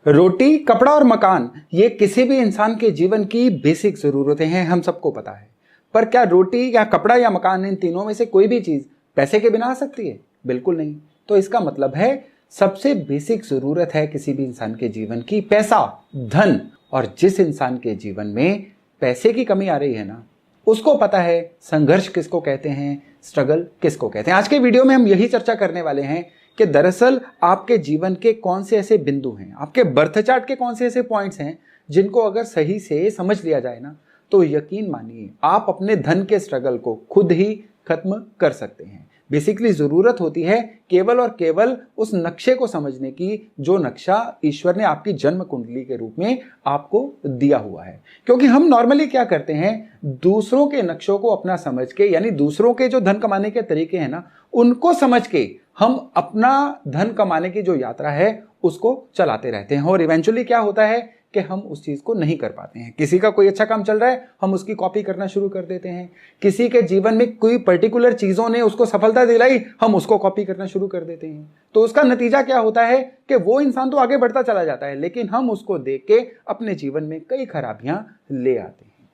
रोटी, कपड़ा और मकान ये किसी भी इंसान के जीवन की बेसिक जरूरतें हैं, हम सबको पता है। पर क्या रोटी या कपड़ा या मकान, इन तीनों में से कोई भी चीज पैसे के बिना आ सकती है? बिल्कुल नहीं। तो इसका मतलब है सबसे बेसिक जरूरत है किसी भी इंसान के जीवन की पैसा, धन। और जिस इंसान के जीवन में पैसे की कमी आ रही है ना, उसको पता है संघर्ष किसको कहते हैं, स्ट्रगल किसको कहते हैं। आज के वीडियो में हम यही चर्चा करने वाले हैं कि दरअसल आपके जीवन के कौन से ऐसे बिंदु हैं, आपके बर्थ चार्ट के कौन से ऐसे पॉइंट्स हैं जिनको अगर सही से समझ लिया जाए ना, तो यकीन मानिए आप अपने धन के स्ट्रगल को खुद ही खत्म कर सकते हैं। बेसिकली जरूरत होती है केवल और केवल उस नक्शे को समझने की जो नक्शा ईश्वर ने आपकी जन्म कुंडली के रूप में आपको दिया हुआ है। क्योंकि हम नॉर्मली क्या करते हैं, दूसरों के नक्शों को अपना समझ के, यानी दूसरों के जो धन कमाने के तरीके हैं ना, उनको समझ के हम अपना धन कमाने की जो यात्रा है उसको चलाते रहते हैं। और इवेंचुअली क्या होता है कि हम उस चीज को नहीं कर पाते हैं। किसी का कोई अच्छा काम चल रहा है, हम उसकी कॉपी करना शुरू कर देते हैं। किसी के जीवन में कोई पर्टिकुलर चीजों ने उसको सफलता दिलाई, हम उसको कॉपी करना शुरू कर देते हैं। तो उसका नतीजा क्या होता है कि वो इंसान तो आगे बढ़ता चला जाता है, लेकिन हम उसको देख के अपने जीवन में कई खराबियां ले आते हैं।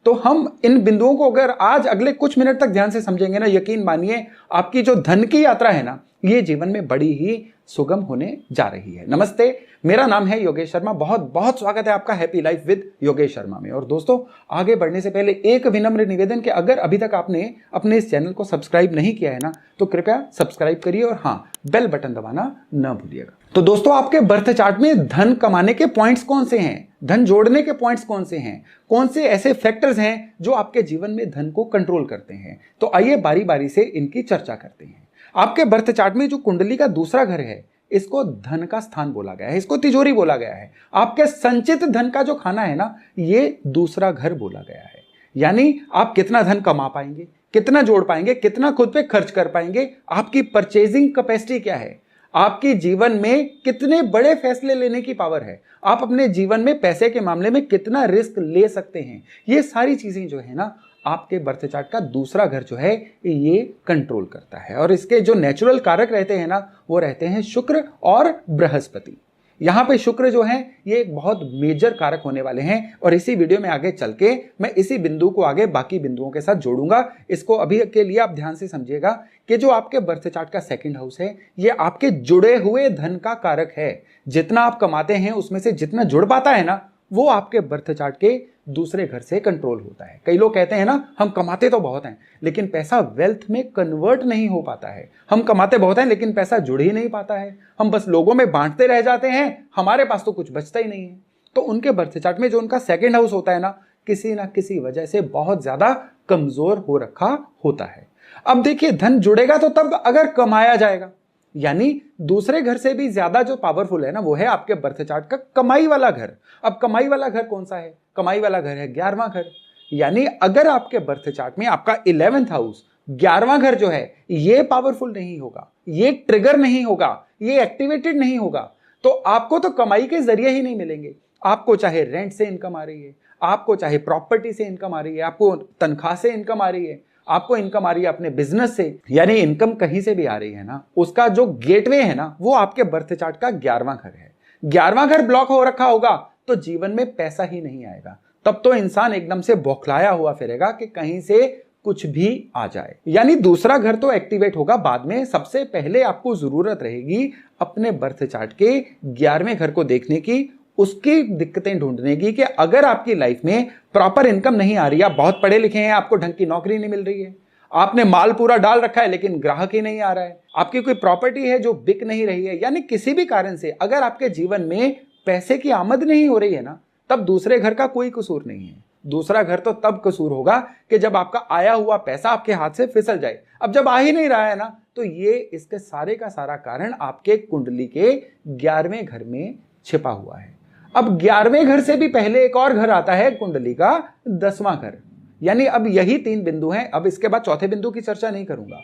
तो हम इन बिंदुओं को अगर आज अगले कुछ मिनट तक ध्यान से समझेंगे ना, यकीन मानिए आपकी जो धन की यात्रा है ना, ये जीवन में बड़ी ही सुगम होने जा रही है। नमस्ते, मेरा नाम है योगेश शर्मा। बहुत बहुत स्वागत है आपका happy life with Yogesh Sharma में। और दोस्तों, आगे बढ़ने से पहले एक विनम्र निवेदन कि अगर अभी तक आपने अपने इस चैनल को सब्सक्राइब नहीं किया है ना, तो कृपया सब्सक्राइब करिए और हाँ, बेल बटन दबाना न भूलिएगा। तो दोस्तों, आपके बर्थ चार्ट में धन कमाने के पॉइंट्स कौन से हैं, धन जोड़ने के पॉइंट्स कौन से हैं, कौन से ऐसे फैक्टर्स हैं जो आपके जीवन में धन को कंट्रोल करते हैं, तो आइए बारी बारी से इनकी चर्चा करते हैं। आपके बर्थ चार्ट में जो कुंडली का दूसरा घर है, इसको धन का स्थान बोला गया है, इसको तिजोरी बोला गया है। आपके संचित धन का जो खाना है ना, ये दूसरा घर बोला गया है। यानी आप कितना धन कमा पाएंगे, कितना जोड़ पाएंगे, कितना खुद पे खर्च कर पाएंगे, आपकी परचेजिंग कैपेसिटी क्या है, आपके जीवन में कितने बड़े फैसले लेने की पावर है, आप अपने जीवन में पैसे के मामले में कितना रिस्क ले सकते हैं, ये सारी चीजें जो है ना, आपके बर्थ चार्ट का दूसरा घर जो है ये कंट्रोल करता है। और इसके जो नेचुरल कारक रहते हैं ना, वो रहते हैं शुक्र और बृहस्पति। यहां पे शुक्र जो है ये एक बहुत मेजर कारक होने वाले हैं। और इसी वीडियो में आगे चल के मैं इसी बिंदु को आगे बाकी बिंदुओं के साथ जोड़ूंगा। इसको अभी के लिए आप ध्यान से समझिएगा कि जो आपके बर्थ चार्ट का सेकंड हाउस है, ये आपके जुड़े हुए धन का कारक है। जितना आप कमाते हैं उसमें से जितना जुड़ पाता है ना, वो आपके बर्थ चार्ट के दूसरे घर से कंट्रोल होता है। कई लोग कहते हैं ना, हम कमाते तो बहुत हैं लेकिन पैसा वेल्थ में कन्वर्ट नहीं हो पाता है। हम कमाते बहुत हैं लेकिन पैसा जुड़ ही नहीं पाता है। हम बस लोगों में बांटते रह जाते हैं, हमारे पास तो कुछ बचता ही नहीं है। तो उनके बर्थ चार्ट में जो उनका सेकंड हाउस होता है ना किसी वजह से बहुत ज्यादा कमजोर हो रखा होता है। अब देखिए, धन जुड़ेगा तो तब अगर कमाया जाएगा, यानी दूसरे घर से भी ज्यादा जो पावरफुल है ना, वो है आपके बर्थ चार्ट का कमाई वाला घर। अब कमाई वाला घर कौन सा है? कमाई वाला घर है 11वां घर। यानी अगर आपके बर्थ चार्ट में आपका 11th हाउस 11वां घर जो है ये पावरफुल नहीं होगा, ये ट्रिगर नहीं होगा, ये एक्टिवेटेड नहीं होगा, तो आपको तो कमाई के जरिए ही नहीं मिलेंगे। आपको चाहे रेंट से इनकम आ रही है, आपको चाहे प्रॉपर्टी से इनकम आ रही है, आपको तनख्वाह से इनकम आ रही है, आपको इनकम आ रही है अपने बिजनेस से, यानी इनकम कहीं से भी आ रही है ना, उसका जो गेटवे है ना, वो आपके बर्थ चार्ट का 11वां घर है। 11वां घर ब्लॉक हो रखा होगा तो जीवन में पैसा ही नहीं आएगा। तब तो इंसान एकदम से बौखलाया हुआ फिरेगा कि कहीं से कुछ भी आ जाए। यानी दूसरा घर तो एक्टिवेट होगा बाद में। सबसे पहले आपको जरूरत रहेगी अपने बर्थ चार्ट के 11वें घर को देखने की, उसकी दिक्कतें ढूंढने की कि अगर आपकी लाइफ में प्रॉपर इनकम नहीं आ रही, आप बहुत पढ़े लिखे हैं, आपको ढंग की नौकरी नहीं मिल रही है, आपने माल पूरा डाल रखा है लेकिन ग्राहक ही नहीं आ रहा है, आपकी कोई प्रॉपर्टी है जो बिक नहीं रही है, यानी किसी भी कारण से अगर आपके जीवन में पैसे की आमद नहीं हो रही है ना, तब दूसरे घर का कोई कसूर नहीं है। दूसरा घर तो तब कसूर होगा कि जब आपका आया हुआ पैसा आपके हाथ से फिसल जाए। अब जब आ ही नहीं रहा है ना, तो ये इसके सारे का सारा कारण आपके कुंडली के 11वें घर में छिपा हुआ है। अब 11वें घर से भी पहले एक और घर आता है कुंडली का 10वां घर। यानी अब यही 3 बिंदु हैं। अब इसके बाद चौथे बिंदु की चर्चा नहीं करूंगा।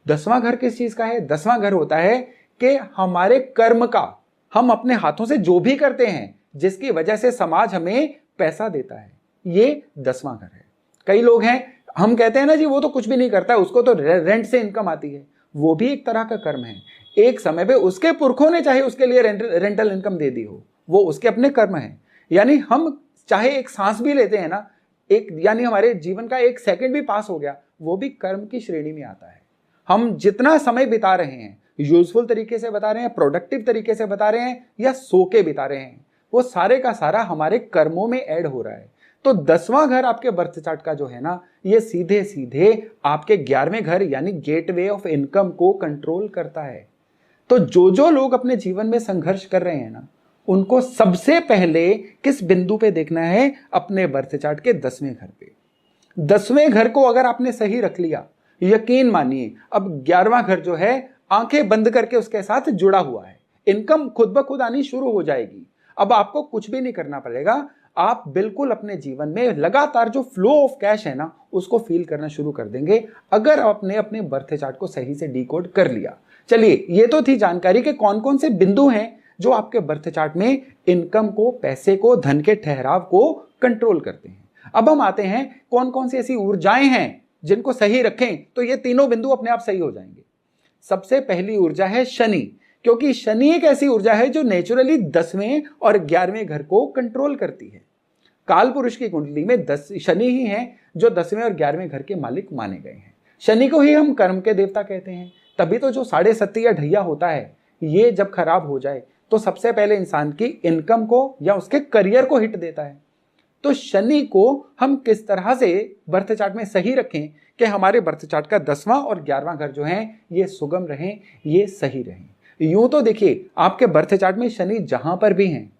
10वां घर किस चीज का है? 10वां घर होता है कि हमारे कर्म का, हम अपने हाथों से जो भी करते हैं जिसकी वजह से समाज हमें पैसा देता है, ये 10वां घर है। कई लोग हैं, हम कहते हैं ना जी वो तो कुछ भी नहीं करता है, उसको तो रेंट से इनकम आती है। वो भी एक तरह का कर्म है। एक समय पे उसके पुरखों ने चाहे उसके लिए रेंटल इनकम दे दी हो, वो उसके अपने कर्म हैं। यानी हम चाहे एक सांस भी लेते हैं ना, एक यानी हमारे जीवन का एक सेकंड भी पास हो गया, वो भी कर्म की श्रेणी में आता है। हम जितना समय बिता रहे हैं, यूजफुल तरीके से बता रहे हैं, प्रोडक्टिव तरीके से बता रहे हैं, या सो के बिता रहे हैं, वो सारे का सारा हमारे कर्मों में ऐड हो रहा है। तो 10वां घर आपके बर्थ चार्ट का जो है ना, ये सीधे सीधे आपके 11वें घर यानी गेटवे ऑफ इनकम को कंट्रोल करता है। तो जो लोग अपने जीवन में संघर्ष कर रहे हैं ना, उनको सबसे पहले किस बिंदु पे देखना है? अपने बर्थ चार्ट के 10वें घर पे। 10वें घर को अगर आपने सही रख लिया, यकीन मानिए अब 11वां घर जो है आंखें बंद करके उसके साथ जुड़ा हुआ है। इनकम खुद ब खुद आनी शुरू हो जाएगी। अब आपको कुछ भी नहीं करना पड़ेगा। आप बिल्कुल अपने जीवन में लगातार जो फ्लो ऑफ कैश है ना, उसको फील करना शुरू कर देंगे, अगर आपने अपने बर्थ चार्ट को सही से डिकोड कर लिया। चलिए, ये तो थी जानकारी कि कौन कौन से बिंदु हैं जो आपके बर्थ चार्ट में इनकम को, पैसे को, धन के ठहराव को कंट्रोल करते हैं। अब हम आते हैं कौन कौन सी ऐसी ऊर्जाएं हैं जिनको सही रखें तो ये तीनों बिंदु अपने आप सही हो जाएंगे। सबसे पहली ऊर्जा है शनि, क्योंकि शनि एक ऐसी ऊर्जा है जो नेचुरली 10वें और 11वें घर को कंट्रोल करती है। काल पुरुष की कुंडली में शनि ही है जो 10वें और 11वें घर के मालिक माने गए हैं। शनि को ही हम कर्म के देवता कहते हैं। तभी तो जो 7.5 या ढैया होता है, ये जब खराब हो जाए तो सबसे पहले इंसान की इनकम को या उसके करियर को हिट देता है। तो शनि को हम किस तरह से बर्थ चार्ट में सही रखें कि हमारे बर्थ चार्ट का 10वां और 11वां घर जो है ये सुगम रहें, ये सही रहें। यूं तो देखिए, आपके बर्थ चार्ट में शनि जहां पर भी हैं,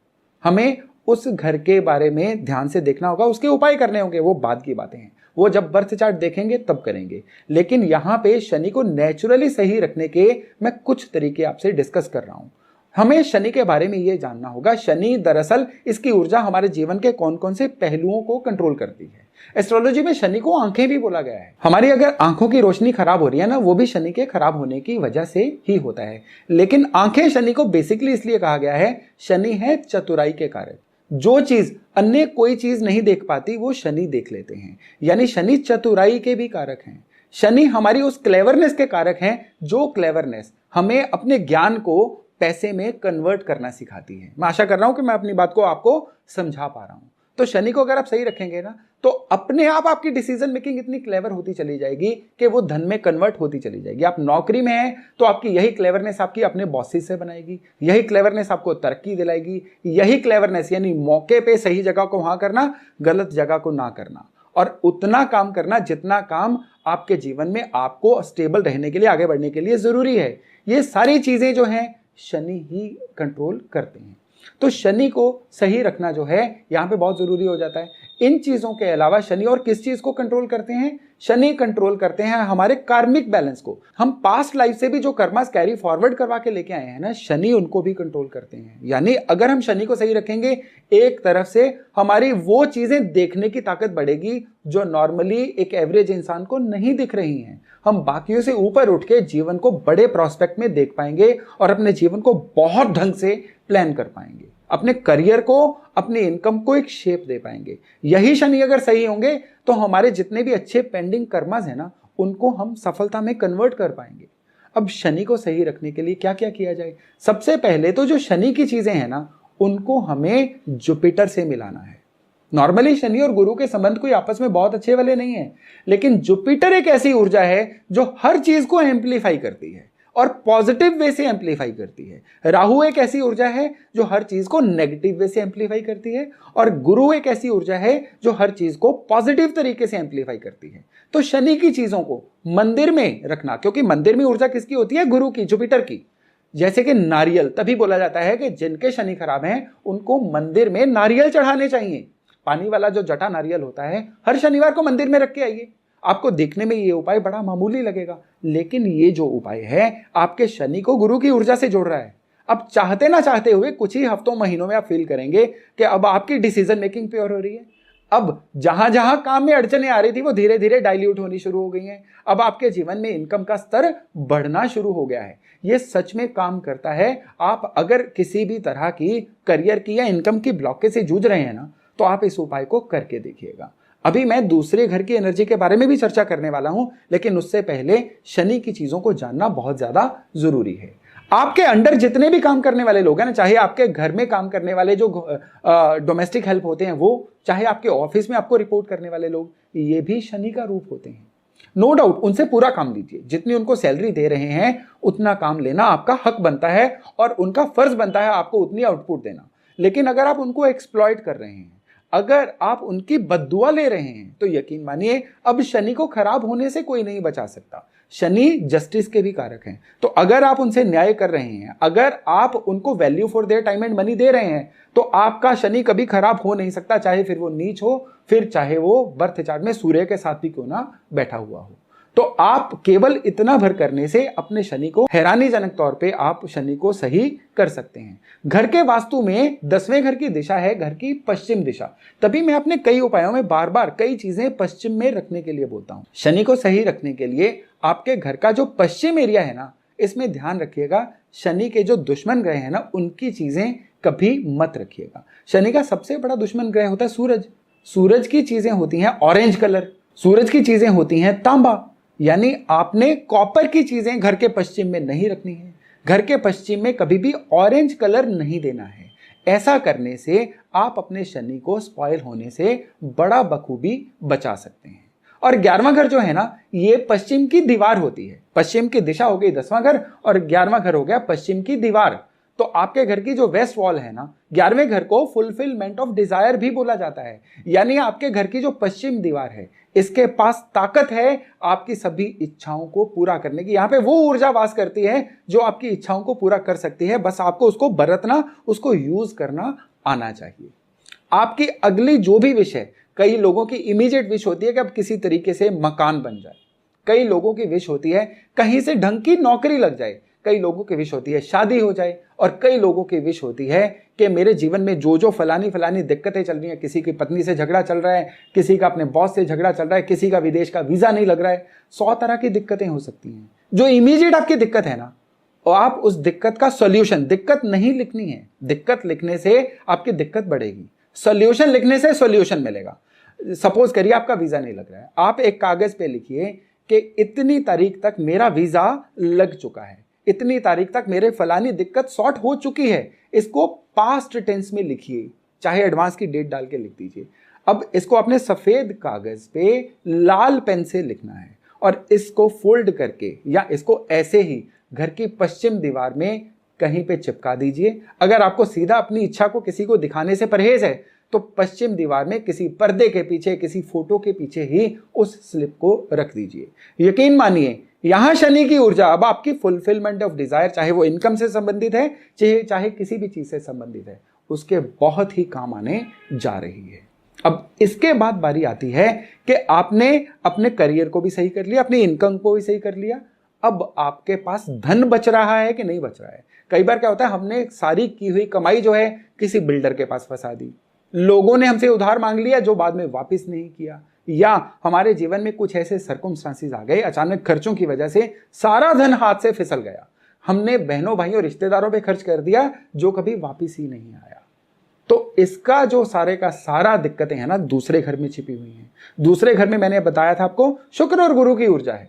हमें उस घर के बारे में ध्यान से देखना होगा, उसके उपाय करने होंगे। वो बाद की बातें हैं, वो जब बर्थ चार्ट देखेंगे तब करेंगे। लेकिन यहां पे शनि को नेचुरली सही रखने के मैं कुछ तरीके आपसे डिस्कस कर रहा हूं। हमें शनि के बारे में यह जानना होगा, शनि दरअसल इसकी ऊर्जा हमारे जीवन के कौन कौन से पहलुओं को कंट्रोल करती है। एस्ट्रोलॉजी में शनि को आंखें भी बोला गया है। हमारी अगर आंखों की रोशनी खराब हो रही है ना, वो भी शनि के खराब होने की वजह से ही होता है। लेकिन आंखें शनि को बेसिकली इसलिए कहा गया है, शनि है चतुराई के कारक। जो चीज अन्य कोई चीज नहीं देख पाती वो शनि देख लेते हैं, यानी शनि चतुराई के भी कारक हैं। शनि हमारी उस क्लेवरनेस के कारक हैं जो क्लेवरनेस हमें अपने ज्ञान को पैसे में कन्वर्ट करना सिखाती है। मैं आशा कर रहा हूं कि मैं अपनी बात को आपको समझा पा रहा हूं। तो शनि को अगर आप सही रखेंगे ना, तो अपने आप आपकी डिसीजन मेकिंग इतनी क्लेवर होती चली जाएगी कि वो धन में कन्वर्ट होती चली जाएगी। आप नौकरी में हैं तो आपकी यही क्लेवरनेस आपकी अपने बॉसेस से बनाएगी, यही क्लेवरनेस आपको तरक्की दिलाएगी, यही क्लेवरनेस यानी मौके पे सही जगह को वहां करना, गलत जगह को ना करना, और उतना काम करना जितना काम आपके जीवन में आपको स्टेबल रहने के लिए, आगे बढ़ने के लिए जरूरी है। ये सारी चीजें जो हैं शनि ही कंट्रोल करते हैं। तो शनि को सही रखना जो है यहां पे बहुत जरूरी हो जाता है। इन चीजों के अलावा शनि और किस चीज को कंट्रोल करते हैं? शनि कंट्रोल करते हैं हमारे कार्मिक बैलेंस को। हम पास्ट लाइफ से भी जो कर्मास कैरी फॉरवर्ड करवा के लेके आए हैं ना, शनि उनको भी कंट्रोल करते हैं। यानी अगर हम शनि को सही रखेंगे, एक तरफ से हमारी वो चीजें देखने की ताकत बढ़ेगी जो नॉर्मली एक एवरेज इंसान को नहीं दिख रही हैं। हम बाकियों से ऊपर उठ के जीवन को बड़े प्रोस्पेक्ट में देख पाएंगे और अपने जीवन को बहुत ढंग से प्लान कर पाएंगे, अपने करियर को, अपनी इनकम को एक शेप दे पाएंगे। यही शनि अगर सही होंगे तो हमारे जितने भी अच्छे पेंडिंग कर्मास है ना, उनको हम सफलता में कन्वर्ट कर पाएंगे। अब शनि को सही रखने के लिए क्या क्या किया जाए? सबसे पहले तो जो शनि की चीजें हैं ना, उनको हमें जुपिटर से मिलाना है। नॉर्मली शनि और गुरु के संबंध कोई आपस में बहुत अच्छे वाले नहीं है, लेकिन जुपिटर एक ऐसी ऊर्जा है जो हर चीज को एम्प्लीफाई करती है और पॉजिटिव वे से एम्प्लीफाई करती है। राहु एक ऐसी ऊर्जा है जो हर चीज को नेगेटिव वे से एम्प्लीफाई करती है, और गुरु एक ऐसी ऊर्जा है जो हर चीज को पॉजिटिव तरीके से एम्प्लीफाई करती है। तो शनि की चीजों को मंदिर में रखना, क्योंकि मंदिर में ऊर्जा किसकी होती है? गुरु की, जुपिटर की। जैसे कि नारियल, तभी बोला जाता है कि जिनके शनि खराब हैं उनको मंदिर में नारियल चढ़ाने चाहिए। पानी वाला जो जटा नारियल होता है, हर शनिवार को मंदिर में रख के आइए। आपको देखने में ये उपाय बड़ा मामूली लगेगा, लेकिन ये जो उपाय है आपके शनि को गुरु की ऊर्जा से जोड़ रहा है। अब चाहते ना चाहते हुए कुछ ही हफ्तों महीनों में आप फील करेंगे कि अब आपकी डिसीजन मेकिंग प्योर हो रही है। अब जहां जहां काम में अड़चने आ रही थी वो धीरे धीरे डाइल्यूट होनी शुरू हो गई हैं। अब आपके जीवन में इनकम का स्तर बढ़ना शुरू हो गया है। ये सच में काम करता है। आप अगर किसी भी तरह की करियर की या इनकम की ब्लॉकेज से जूझ रहे हैं ना, तो आप इस उपाय को करके देखिएगा। अभी मैं दूसरे घर की एनर्जी के बारे में भी चर्चा करने वाला हूं, लेकिन उससे पहले शनि की चीजों को जानना बहुत ज्यादा जरूरी है। आपके अंडर जितने भी काम करने वाले लोग हैं ना, चाहे आपके घर में काम करने वाले जो डोमेस्टिक हेल्प होते हैं वो, चाहे आपके ऑफिस में आपको रिपोर्ट करने वाले लोग, ये भी शनि का रूप होते हैं। नो डाउट उनसे पूरा काम लीजिए, जितनी उनको सैलरी दे रहे हैं उतना काम लेना आपका हक बनता है और उनका फर्ज बनता है आपको उतनी आउटपुट देना। लेकिन अगर आप उनको एक्सप्लॉइट कर रहे हैं, अगर आप उनकी बद्दुआ ले रहे हैं, तो यकीन मानिए अब शनि को खराब होने से कोई नहीं बचा सकता। शनि जस्टिस के भी कारक हैं, तो अगर आप उनसे न्याय कर रहे हैं, अगर आप उनको value for their time and money दे रहे हैं, तो आपका शनि कभी खराब हो नहीं सकता, चाहे फिर वो नीच हो, फिर चाहे वो बर्थ चार्ट में सूर्य के साथ भी क्यों ना बैठा हुआ हो। तो आप केवल इतना भर करने से अपने शनि को हैरानीजनक तौर पे आप शनि को सही कर सकते हैं। घर के वास्तु में 10वें घर की दिशा है घर की पश्चिम दिशा, तभी मैं अपने कई उपायों में बार बार कई चीजें पश्चिम में रखने के लिए बोलता हूं। शनि को सही रखने के लिए आपके घर का जो पश्चिम एरिया है ना, इसमें ध्यान रखिएगा, शनि के जो दुश्मन ग्रह है ना, उनकी चीजें कभी मत रखिएगा। शनि का सबसे बड़ा दुश्मन ग्रह होता है सूरज। सूरज की चीजें होती हैं ऑरेंज कलर, सूरज की चीजें होती हैं तांबा, यानी आपने कॉपर की चीजें घर के पश्चिम में नहीं रखनी है। घर के पश्चिम में कभी भी ऑरेंज कलर नहीं देना है। ऐसा करने से आप अपने शनि को स्पॉइल होने से बड़ा बखूबी बचा सकते हैं। और 11वां घर जो है ना, ये पश्चिम की दीवार होती है। पश्चिम की दिशा हो गई 10वां घर और 11वां घर हो गया पश्चिम की दीवार। तो आपके घर की जो वेस्ट वॉल है ना, 11वें घर को फुलफिलमेंट ऑफ डिजायर भी बोला जाता है। यानी आपके घर की जो पश्चिम दीवार है, इसके पास ताकत है आपकी सभी इच्छाओं को पूरा करने की। यहां पे वो ऊर्जा वास करती है जो आपकी इच्छाओं को पूरा कर सकती है, बस आपको उसको बरतना, उसको यूज करना आना चाहिए। आपकी अगली जो भी विश है, कई लोगों की इमीडिएट विश होती है कि अब किसी तरीके से मकान बन जाए, कई लोगों की विश होती है कहीं से ढंग की नौकरी लग जाए, कई लोगों की विश होती है शादी हो जाए, और कई लोगों की विश होती है कि मेरे जीवन में जो जो फलानी दिक्कतें चल रही हैं, किसी की पत्नी से झगड़ा चल रहा है, किसी का अपने बॉस से झगड़ा चल रहा है, किसी का विदेश का वीजा नहीं लग रहा है, 100 तरह की दिक्कतें हो सकती हैं। जो इमीडिएट आपकी दिक्कत है ना, और आप उस दिक्कत का सॉल्यूशन, दिक्कत नहीं लिखनी है, दिक्कत लिखने से आपकी दिक्कत बढ़ेगी, सॉल्यूशन लिखने से सॉल्यूशन मिलेगा। सपोज करिए आपका वीजा नहीं लग रहा है, आप एक कागज पे लिखिए कि इतनी तारीख तक मेरा वीजा लग चुका है, इतनी तारीख तक मेरे फलानी दिक्कत सॉर्ट हो चुकी है। इसको पास्ट टेंस में लिखिए, चाहे एडवांस की डेट डाल के लिख दीजिए। अब इसको अपने सफेद कागज पे लाल पेन से लिखना है और इसको फोल्ड करके या इसको ऐसे ही घर की पश्चिम दीवार में कहीं पे चिपका दीजिए। अगर आपको सीधा अपनी इच्छा को किसी को दिखाने से परहेज है, तो पश्चिम दीवार में किसी पर्दे के पीछे, किसी फोटो के पीछे ही उस स्लिप को रख दीजिए। यकीन मानिए, यहां शनि की ऊर्जा अब आपकी फुलफिलमेंट ऑफ डिजायर, चाहे वो इनकम से संबंधित है, चाहे किसी भी चीज से संबंधित है, उसके बहुत ही काम आने जा रही है। अब इसके बाद बारी आती है कि आपने अपने करियर को भी सही कर लिया, अपनी इनकम को भी सही कर लिया, अब आपके पास धन बच रहा है कि नहीं बच रहा है। कई बार क्या होता है, हमने सारी की हुई कमाई जो है किसी बिल्डर के पास फंसा दी, लोगों ने हमसे उधार मांग लिया जो बाद में वापस नहीं किया, या हमारे जीवन में कुछ ऐसे सर्कमस्टांसेस आ गए, अचानक खर्चों की वजह से सारा धन हाथ से फिसल गया, हमने बहनों भाइयों रिश्तेदारों पे खर्च कर दिया जो कभी वापस ही नहीं आया। तो इसका जो सारे का सारा दिक्कतें हैं ना, दूसरे घर में छिपी हुई हैं। दूसरे घर में मैंने बताया था आपको शुक्र और गुरु की ऊर्जा है,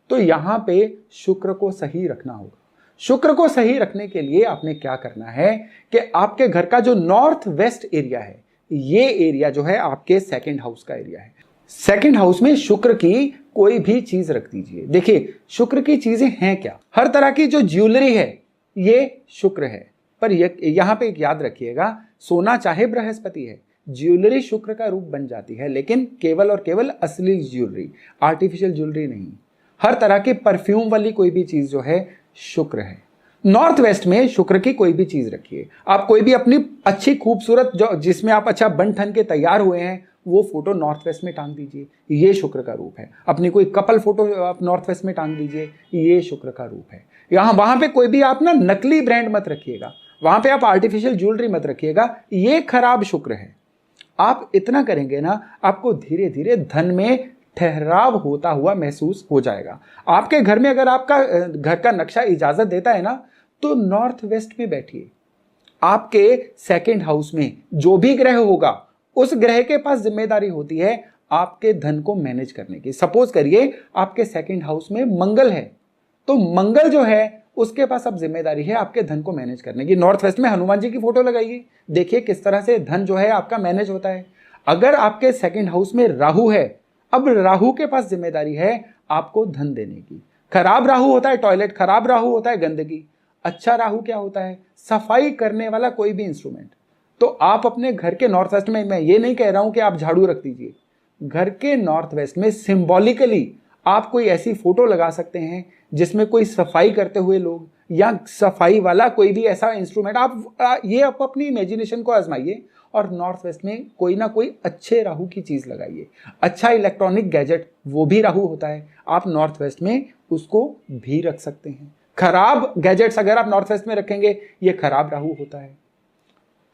तो यहां पे शुक्र को सही रखना होगा। शुक्र को सही रखने के लिए आपने क्या करना है कि आपके घर का जो नॉर्थ वेस्ट एरिया है, ये एरिया जो है आपके सेकंड हाउस का एरिया है। सेकंड हाउस में शुक्र की कोई भी चीज रख दीजिए। देखिए शुक्र की चीजें हैं क्या, हर तरह की जो ज्वेलरी है ये शुक्र है, पर यहां पे एक याद रखिएगा, सोना चाहे बृहस्पति है, ज्वेलरी शुक्र का रूप बन जाती है, लेकिन केवल और केवल असली ज्वेलरी, आर्टिफिशियल ज्वेलरी नहीं। हर तरह के परफ्यूम वाली कोई भी चीज जो है शुक्र है। नॉर्थ वेस्ट में शुक्र की कोई भी चीज रखिए। आप कोई भी अपनी अच्छी खूबसूरत जो जिसमें आप अच्छा बन ठन के तैयार हुए हैं, वो फोटो नॉर्थ वेस्ट में टांग दीजिए, ये शुक्र का रूप है। अपनी कोई कपल फोटो आप नॉर्थ वेस्ट में टांग दीजिए, ये शुक्र का रूप है। वहां पे कोई भी आप ना नकली ब्रांड मत रखिएगा, वहां पे आप आर्टिफिशियल ज्वेलरी मत रखिएगा, ये खराब शुक्र है। आप इतना करेंगे ना, आपको धीरे धीरे धन में ठहराव होता हुआ महसूस हो जाएगा। आपके घर में अगर आपका घर का नक्शा इजाजत देता है ना, तो नॉर्थ वेस्ट में बैठिए। आपके सेकंड हाउस में जो भी ग्रह होगा, उस ग्रह के पास जिम्मेदारी होती है आपके धन को मैनेज करने की। सपोज करिए आपके सेकंड हाउस में मंगल है, तो मंगल जो है उसके पास अब जिम्मेदारी है आपके धन को मैनेज करने की। नॉर्थ वेस्ट में हनुमान जी की फोटो लगाइए, देखिए किस तरह से धन जो है आपका मैनेज होता है। अगर आपके सेकंड हाउस में राहु है, अब राहु के पास जिम्मेदारी है आपको धन देने की। खराब राहु होता है टॉयलेट, खराब राहु होता है गंदगी। अच्छा राहु क्या होता है? सफाई करने वाला कोई भी इंस्ट्रूमेंट। तो आप अपने घर के नॉर्थ वेस्ट में, मैं ये नहीं कह रहा हूं कि आप झाड़ू रख दीजिए, घर के नॉर्थ वेस्ट में सिंबॉलिकली आप कोई ऐसी फोटो लगा सकते हैं जिसमें कोई सफाई करते हुए लोग या सफाई वाला कोई भी ऐसा इंस्ट्रूमेंट, आप अपनी इमेजिनेशन को आजमाइए और नॉर्थ वेस्ट में कोई ना कोई अच्छे राहु की चीज लगाइए। अच्छा इलेक्ट्रॉनिक गैजेट, वो भी राहु होता है, आप नॉर्थ वेस्ट में उसको भी रख सकते हैं। खराब गैजेट्स अगर आप नॉर्थ वेस्ट में रखेंगे, ये खराब राहु होता है।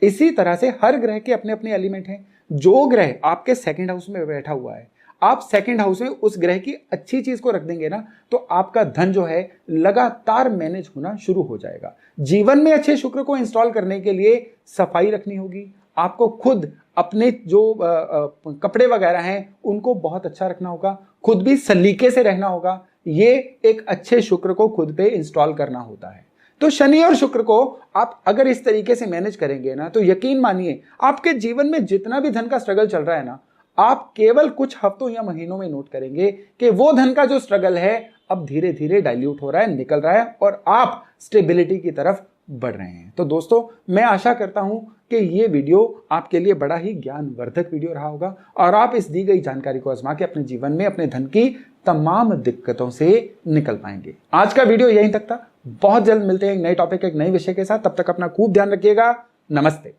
इसी तरह से हर ग्रह के अपने अपने एलिमेंट हैं। जो ग्रह आपके सेकंड हाउस में बैठा हुआ है, आप सेकंड हाउस में उस ग्रह की अच्छी चीज को रख देंगे ना, तो आपका धन जो है लगातार मैनेज होना शुरू हो जाएगा। जीवन में अच्छे शुक्र को इंस्टॉल करने के लिए सफाई रखनी होगी, आपको खुद अपने जो कपड़े वगैरह हैं उनको बहुत अच्छा रखना होगा, खुद भी सलीके से रहना होगा। ये एक अच्छे शुक्र को खुद पे इंस्टॉल करना होता है। तो शनि और शुक्र को आप अगर इस तरीके से मैनेज करेंगे ना, तो यकीन मानिए आपके जीवन में जितना भी धन का स्ट्रगल चल रहा है ना, आप केवल कुछ हफ्तों या महीनों में नोट करेंगे कि वो धन का जो स्ट्रगल है अब धीरे धीरे डाइल्यूट हो रहा है, निकल रहा है और आप स्टेबिलिटी की तरफ बढ़ रहे हैं। तो दोस्तों, मैं आशा करता हूं कि ये वीडियो आपके लिए बड़ा ही ज्ञानवर्धक वीडियो रहा होगा और आप इस दी गई जानकारी को आजमा के अपने जीवन में अपने धन की तमाम दिक्कतों से निकल पाएंगे। आज का वीडियो यहीं तक था। बहुत जल्द मिलते हैं एक नए टॉपिक, एक नए विषय के साथ। तब तक अपना खूब ध्यान रखिएगा। नमस्ते।